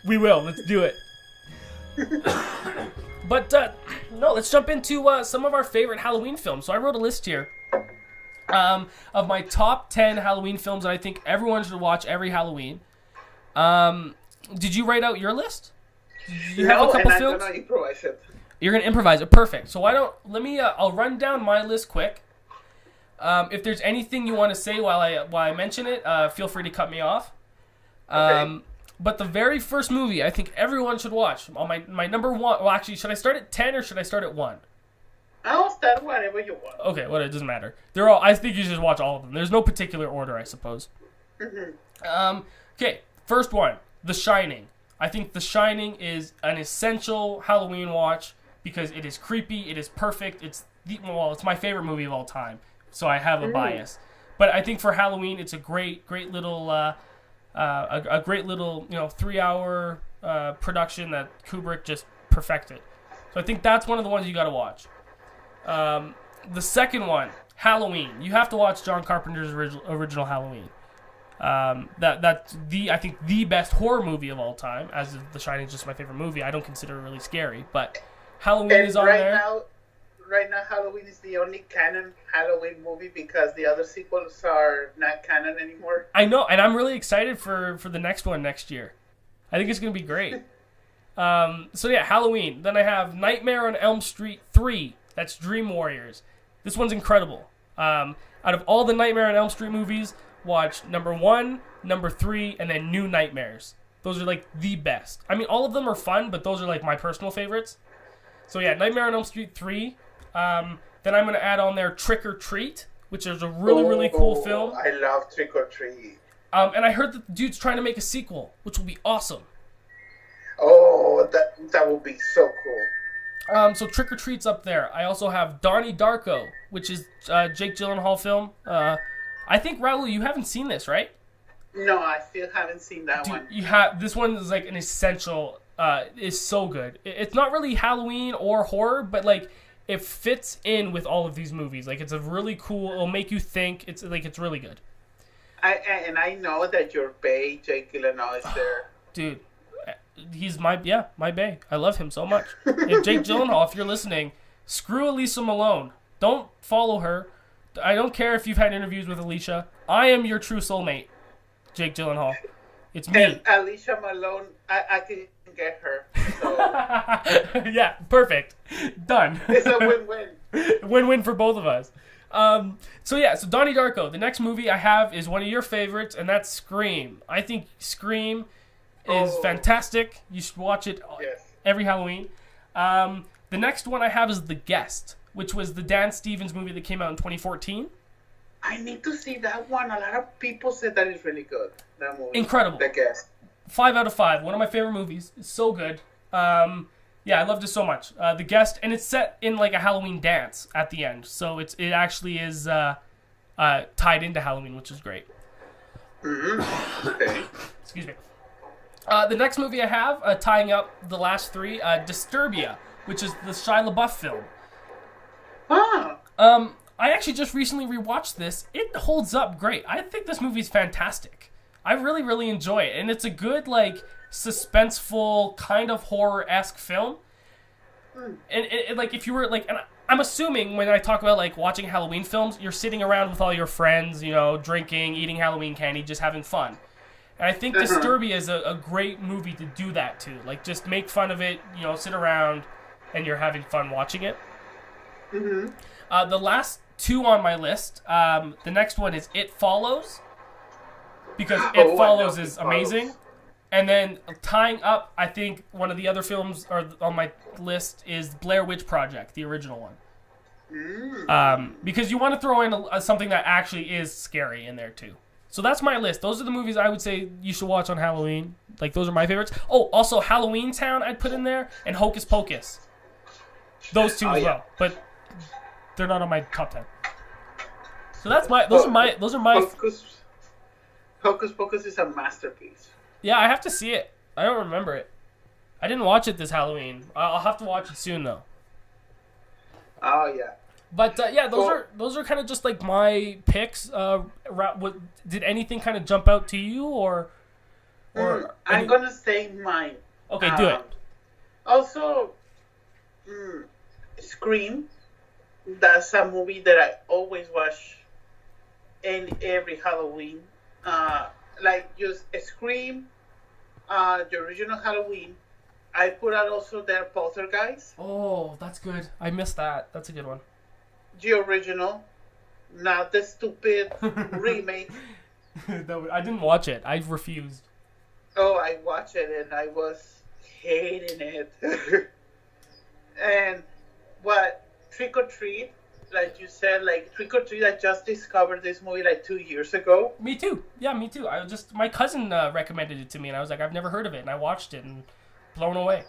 We will. Let's do it. But no, let's jump into some of our favorite Halloween films. So I wrote a list here of my top 10 Halloween films that I think everyone should watch every Halloween. Did you write out your list? Did you have a couple films? I'm gonna improvise it. You're gonna improvise it. Perfect. So I'll run down my list quick. If there's anything you want to say while I mention it, feel free to cut me off. Okay. But the very first movie I think everyone should watch, on my number one. Well, actually, should I start at 10 or should I start at 1? I'll start whatever you want. Okay, well, it doesn't matter. They're all. I think you should watch all of them. There's no particular order, I suppose. Okay, first one, The Shining. I think The Shining is an essential Halloween watch because it is creepy, it is perfect. It's my favorite movie of all time, so I have a bias. But I think for Halloween, it's a great little, a great little 3-hour production that Kubrick just perfected. So I think that's one of the ones you got to watch. The second one, Halloween. You have to watch John Carpenter's original Halloween. That's I think the best horror movie of all time. As The Shining is just my favorite movie. I don't consider it really scary, but Halloween is on there. Right now, Halloween is the only canon Halloween movie because the other sequels are not canon anymore. I know, and I'm really excited for the next one next year. I think it's going to be great. So yeah, Halloween. Then I have Nightmare on Elm Street 3. That's Dream Warriors. This one's incredible. Out of all the Nightmare on Elm Street movies, watch number 1, number 3, and then New Nightmares. Those are like the best. I mean, all of them are fun, but those are like my personal favorites. So yeah, Nightmare on Elm Street 3. Then I'm going to add on there Trick or Treat, which is a really cool film. I love Trick or Treat. And I heard that the dude's trying to make a sequel, which will be awesome. Oh, that would be so cool. So Trick or Treat's up there. I also have Donnie Darko, which is Jake Gyllenhaal film. I think, Raul, you haven't seen this, right? No, I still haven't seen that one. You this one is like an essential. It's so good. It's not really Halloween or horror, but like it fits in with all of these movies. Like it's a really cool. It'll make you think. It's really good. I know that your bae, Jake Gyllenhaal, is there. Dude, he's my bae. I love him so much. If Jake Gyllenhaal, if you're listening, screw Elisa Malone. Don't follow her. I don't care if you've had interviews with Alicia. I am your true soulmate, Jake Gyllenhaal. It's me. And Alicia Malone, I can get her. So. Yeah, perfect. Done. It's a win-win. Win-win for both of us. So Donnie Darko. The next movie I have is one of your favorites, and that's Scream. I think Scream is fantastic. You should watch it every Halloween. The next one I have is The Guest, which was the Dan Stevens movie that came out in 2014. I need to see that one. A lot of people said that is really good. That movie. Incredible. The Guest. 5 out of 5. One of my favorite movies. It's so good. I loved it so much. The Guest, and it's set in like a Halloween dance at the end. So it actually is tied into Halloween, which is great. Mm-hmm. Okay. Excuse me. The next movie I have, tying up the last 3, Disturbia, which is the Shia LaBeouf film. I actually just recently rewatched this. It holds up great. I think this movie's fantastic. I really, really enjoy it. And it's a good, like, suspenseful, kind of horror-esque film. And like, if you were, like... And I'm assuming when I talk about, like, watching Halloween films, you're sitting around with all your friends, drinking, eating Halloween candy, just having fun. And I think Disturbia is a great movie to do that, too. Like, just make fun of it, sit around, and you're having fun watching it. Mm-hmm. The last 2 on my list, the next one is It Follows, because It Follows is amazing. And then tying up, I think one of the other films on my list is Blair Witch Project, the original one. Because you want to throw in something that actually is scary in there too. So that's my list. Those are the movies I would say you should watch on Halloween. Like, those are my favorites. Oh, also Halloween Town I'd put in there, and Hocus Pocus. Those 2 as well, but they're not on my top 10. So that's those are my Hocus Pocus is a masterpiece. Yeah, I have to see it. I don't remember it. I didn't watch it this Halloween. I'll have to watch it soon though. Oh yeah. But those are kind of just like my picks. Did anything kind of jump out to you, or I'm gonna say mine. Okay, do it. Also, Scream. That's a movie that I always watch in every Halloween. Like just Scream, the original Halloween. I put out also their Poltergeist. Oh, that's good. I missed that. That's a good one. The original, not the stupid remake. I didn't watch it. I refused. Oh, I watched it and I was hating it. And what Trick or Treat, like you said, like Trick or Treat, I just discovered this movie like 2 years ago. Me too. Yeah, me too. My cousin recommended it to me, and I was like, I've never heard of it, and I watched it and blown away.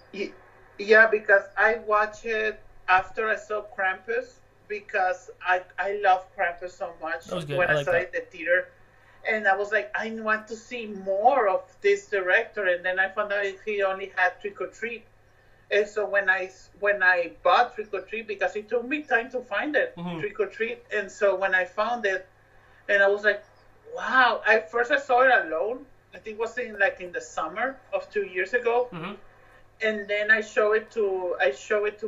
Yeah, because I watched it after I saw Krampus because I love Krampus so much That was good. when I I like saw that. it in the theater. And I was like, I want to see more of this director. And then I found out he only had Trick or Treat. And so when I bought Trick or Treat, because it took me time to find it, Trick or Treat. And so when I found it, and I was like, wow. First I saw it alone. I think it was in the summer of 2 years ago. Mm-hmm. And then I show it to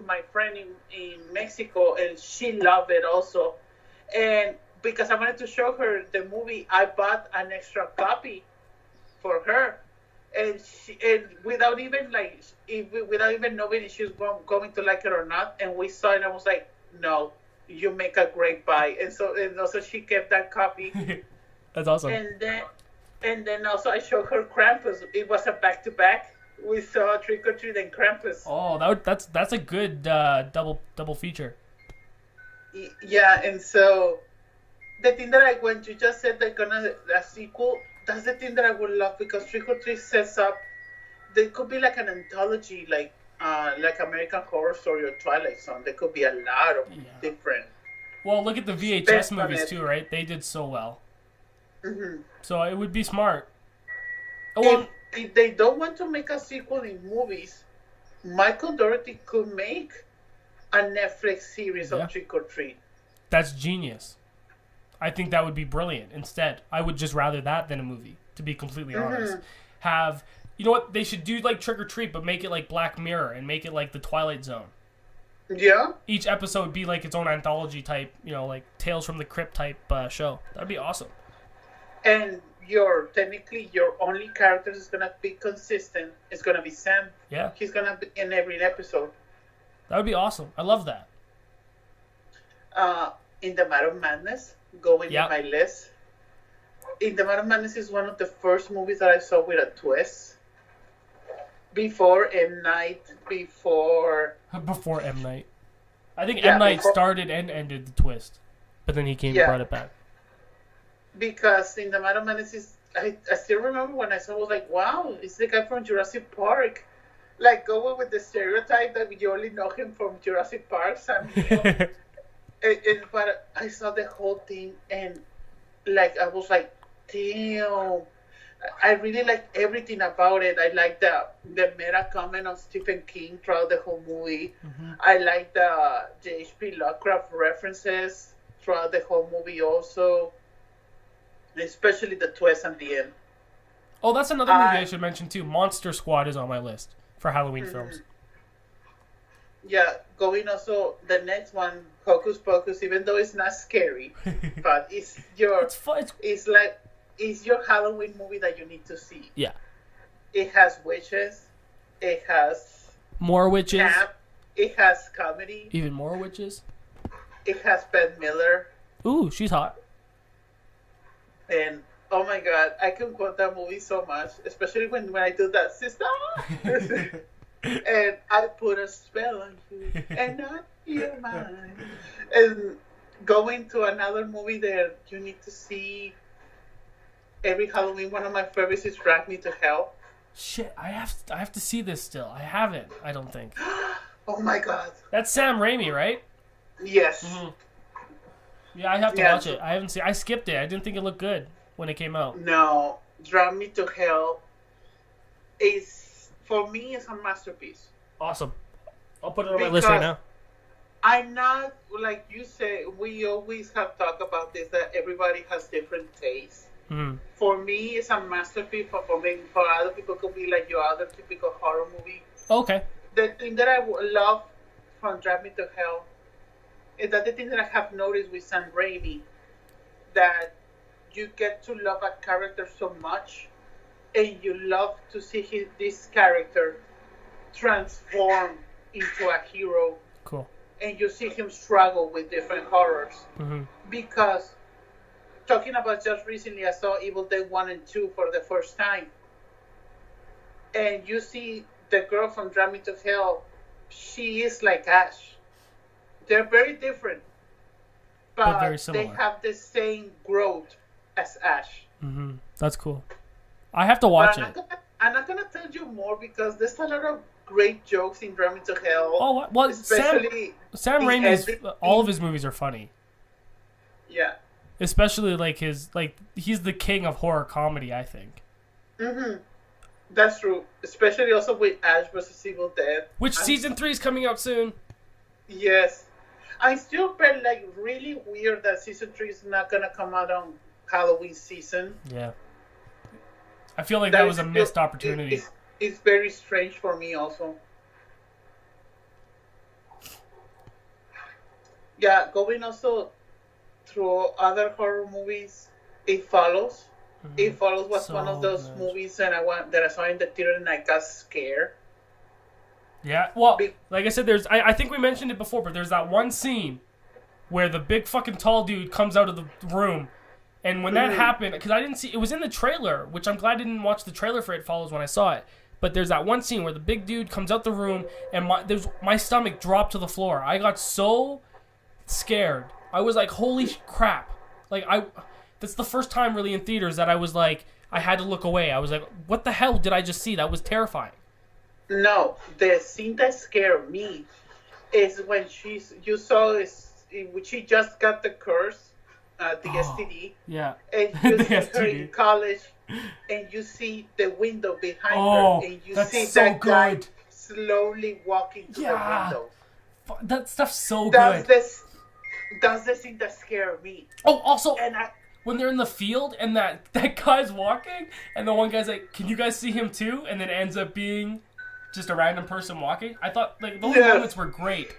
my friend in Mexico, and she loved it also. And because I wanted to show her the movie, I bought an extra copy for her, and without even knowing if she was going to like it or not. And we saw it, and I was like, no, you make a great buy. And also she kept that copy. That's awesome. And then also I showed her Krampus. It was a back-to-back. We saw Trick or Treat and Krampus. Oh, that's a good double feature. Yeah, and so the thing that when you just said they're gonna a sequel, that's the thing that I would love, because Trick or Treat sets up. There could be like an anthology, like American Horror Story or Twilight Zone. There could be a lot of different. Well, look at the VHS movies too, right? They did so well. Mm-hmm. So it would be smart. Oh, well, if they don't want to make a sequel in movies, Michael Dougherty could make a Netflix series of Trick or Treat. That's genius. I think that would be brilliant. Instead, I would just rather that than a movie, to be completely honest. You know what? They should do like Trick or Treat, but make it like Black Mirror and make it like the Twilight Zone. Yeah. Each episode would be like its own anthology type, like Tales from the Crypt type show. That'd be awesome. And your only character is gonna be consistent. It's gonna be Sam. Yeah. He's gonna be in every episode. That would be awesome. I love that. In the Matter of Madness, going in my list. In the Matter of Madness is one of the first movies that I saw with a twist. Before M. Night, Before M. Night. I think M. Night started and ended the twist. But then he came and brought it back. Because in the Matter of Madness, I still remember when I saw it, I was like, wow, it's the guy from Jurassic Park. Like, going with the stereotype that you only know him from Jurassic Park, Sam Neill. But I saw the whole thing, and like I was like, damn. I really liked everything about it. I liked the meta comment on Stephen King throughout the whole movie. Mm-hmm. I liked the H.P. Lovecraft references throughout the whole movie also. Especially the twist at the end. Oh, that's another movie I should mention too. Monster Squad is on my list for Halloween films. Yeah, going also the next one, Hocus Pocus, even though it's not scary, but it's fun. It's your Halloween movie that you need to see. Yeah. It has witches. It has more witches. Camp. It has comedy. Even more witches. It has Bette Midler. Ooh, she's hot. And oh my god, I can quote that movie so much, especially when I do that, sister. And I put a spell on you, and not your mind. And going to another movie that you need to see every Halloween. One of my favorites is Drag Me to Hell. Shit, I have to see this still. I haven't. I don't think. Oh my god. That's Sam Raimi, right? Yes. Mm-hmm. Yeah, I have to watch it. I haven't seen. I skipped it. I didn't think it looked good when it came out. No, Drag Me to Hell is, for me, it's a masterpiece. Awesome. I'll put it on my list right now. I'm not, like you say, we always have talked about this, that everybody has different tastes. For me, it's a masterpiece. For other people, it could be like your other typical horror movie. Okay. The thing that I love from Drive Me to Hell is that the thing that I have noticed with Sam Raimi, that you get to love a character so much, and you love to see this character transform into a hero. Cool. And you see him struggle with different horrors. Because, talking about just recently, I saw Evil Dead 1 and 2 for the first time. And you see the girl from Drive Me to Hell, she is like Ash. They're very different. But very similar. They have the same growth as Ash. That's cool. I have to watch it. I'm not gonna tell you more because there's a lot of great jokes in Drive Me to Hell. Oh, well, especially Sam Raimi's all of his movies are funny. Yeah. Especially he's the king of horror comedy, I think. That's true. Especially also with Ash vs. Evil Dead. Which season 3 is coming out soon. Yes. I still feel really weird that season 3 is not gonna come out on Halloween season. Yeah. I feel like that was a missed opportunity. It's very strange for me also. Yeah, going also through other horror movies, It Follows. It Follows was one of those movies that I saw in the theater and I got scared. Yeah, well, like I said, I think we mentioned it before, but there's that one scene where the big fucking tall dude comes out of the room. And when that happened, because I didn't see, it was in the trailer, which I'm glad I didn't watch the trailer for It Follows when I saw it. But there's that one scene where the big dude comes out the room and my stomach dropped to the floor. I got so scared. I was like, holy crap. That's the first time really in theaters that I was like, I had to look away. I was like, what the hell did I just see? That was terrifying. No, the scene that scared me is when she just got the curse. The STD. Yeah. And you see her in college, and you see the window behind her, and you see that guy slowly walking to the window. That stuff's so good. That's the scene that scared me. Oh, also, when they're in the field, and that guy's walking, and the one guy's like, can you guys see him too? And then it ends up being just a random person walking. I thought, those moments were great.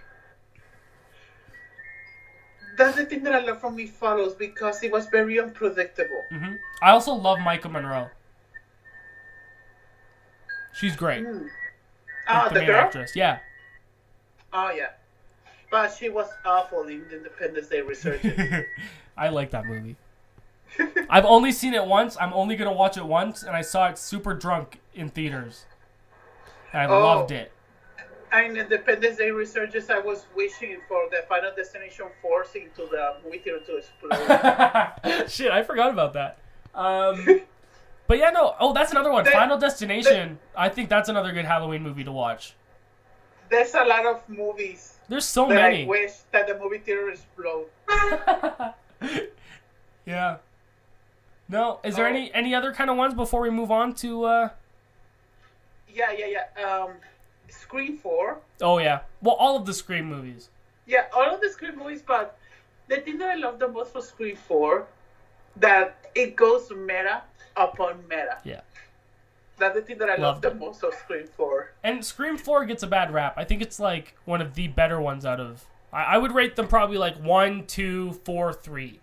That's the thing that I love from It Follows because it was very unpredictable. I also love Micah Monroe. She's great. The main girl? actress, yeah. Oh, yeah. But she was awful in Independence Day Resurgence. I like that movie. I've only seen it once. I'm only going to watch it once, and I saw it super drunk in theaters. I loved it. In Independence Day Resurgence, I was wishing for the Final Destination 4 scene to the movie theater to explode. Shit, I forgot about that. But yeah, no. Oh, that's another one. Final Destination. I think that's another good Halloween movie to watch. There's a lot of movies. There's so many. I wish that the movie theater explode. Yeah. No, is there any other kind of ones before we move on to? Yeah. Scream 4. Oh, yeah. Well, all of the Scream movies. Yeah, all of the Scream movies, but the thing that I love the most for Scream 4, that it goes meta upon meta. Yeah. That's the thing that I love the most of Scream 4. And Scream 4 gets a bad rap. I think it's one of the better ones out of... I would rate them probably 1, 2, 4, 3.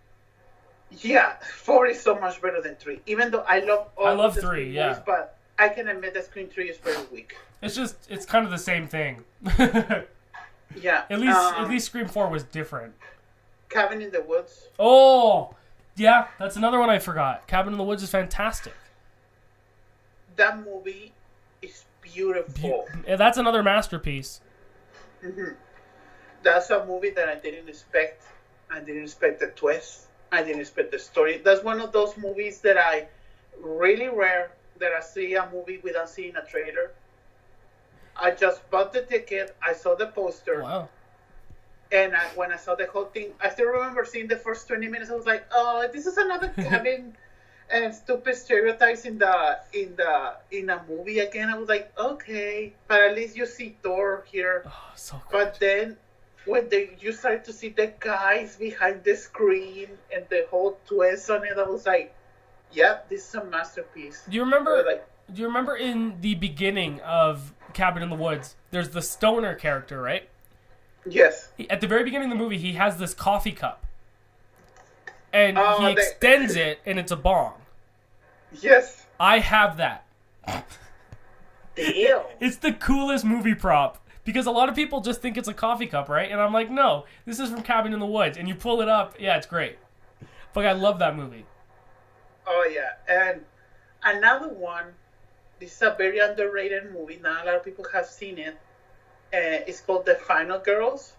Yeah, 4 is so much better than 3. Even though I love all of the 3, Scream yeah. movies, but I can admit that Scream 3 is very weak. It's kind of the same thing. Yeah. At least Scream 4 was different. Cabin in the Woods. Oh, yeah, that's another one I forgot. Cabin in the Woods is fantastic. That movie is beautiful. That's another masterpiece. That's a movie that I didn't expect. I didn't expect the twist. I didn't expect the story. That's one of those movies that I really rare that I see a movie without seeing a trailer. I just bought the ticket. I saw the poster. Wow. And when I saw the whole thing, I still remember seeing the first 20 minutes. I was like, "Oh, this is another cabin and stupid stereotypes in a movie again." I was like, "Okay, but at least you see Thor here." Oh, so good. But then when you start to see the guys behind the screen and the whole twist on it, I was like, Yep, this is a masterpiece. Do you remember? Like, Do you remember in the beginning of Cabin in the Woods? There's the stoner character, right? yes. At the very beginning of the movie, he has this coffee cup, and Oh, he extends it, and it's a bong. Yes. I have that. Ew. It's the coolest movie prop. Because a lot of people just think it's a coffee cup, right? And I'm like, no, this is from Cabin in the Woods. And you pull it up, yeah, it's great. But I love that movie. Oh, yeah. And another one, this is a very underrated movie. Not a lot of people have seen it. It's called The Final Girls.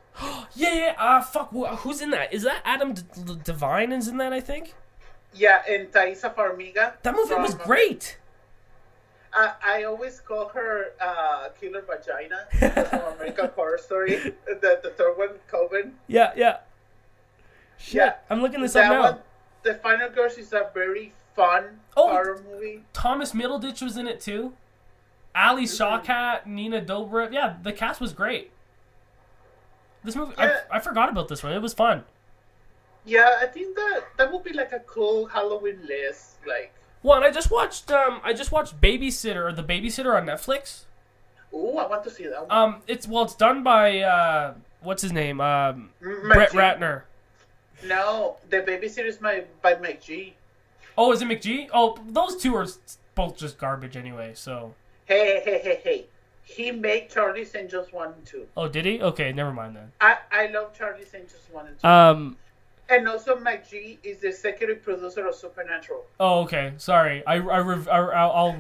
Yeah. Fuck, who's in that? Is that Adam Devine is in that, I think? Yeah, and Thaisa Farmiga. That movie was great. I always call her Killer Vagina from American Horror Story. The third one, Coven. Yeah. Shit, Yeah. I'm looking this up That now. one, The Final Girls is a very fun horror movie. Thomas Middleditch was in it too. Ali Shawkat, Nina Dobrev. Yeah, the cast was great. This movie, Yeah. I forgot about this one. It was fun. Yeah, I think that would be like a cool Halloween list. Like, Well, and I just watched Babysitter or The Babysitter on Netflix. ooh, I want to see that one. It's done by what's his name? Brett Ratner. No, The Babysitter is by Mike G. Oh, is it McGee? Oh, those two are both just garbage anyway. So. Hey. He made Charlie's Angels 1 and 2. Oh, did he? Okay, never mind then. I love Charlie's Angels 1 and 2. And also Mike G is the executive producer of Supernatural. Oh, okay. Sorry. I'll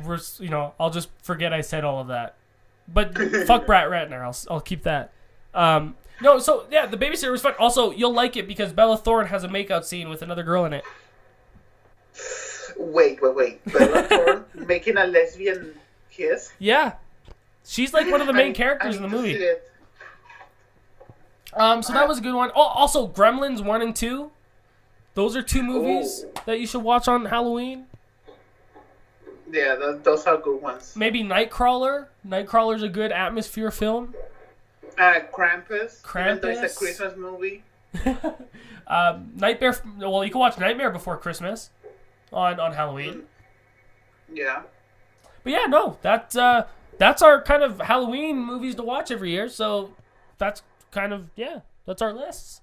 just forget I said all of that. But fuck Brett Ratner. I'll keep that. No, so yeah, The Babysitter was fun. Also, you'll like it because Bella Thorne has a makeout scene with another girl in it. Wait. Bella Thorne making a lesbian kiss? Yeah. She's like one of the main characters in the movie. So that was a good one. Oh, also Gremlins 1 and 2. Those are two movies that you should watch on Halloween. Yeah, those are good ones. Maybe Nightcrawler. Nightcrawler's a good atmosphere film. Krampus. Even though Krampus. it's a Christmas movie. Nightmare. Well, you can watch Nightmare Before Christmas on Halloween. Yeah. But yeah, no, that's our kind of Halloween movies to watch every year. So that's kind of that's our lists.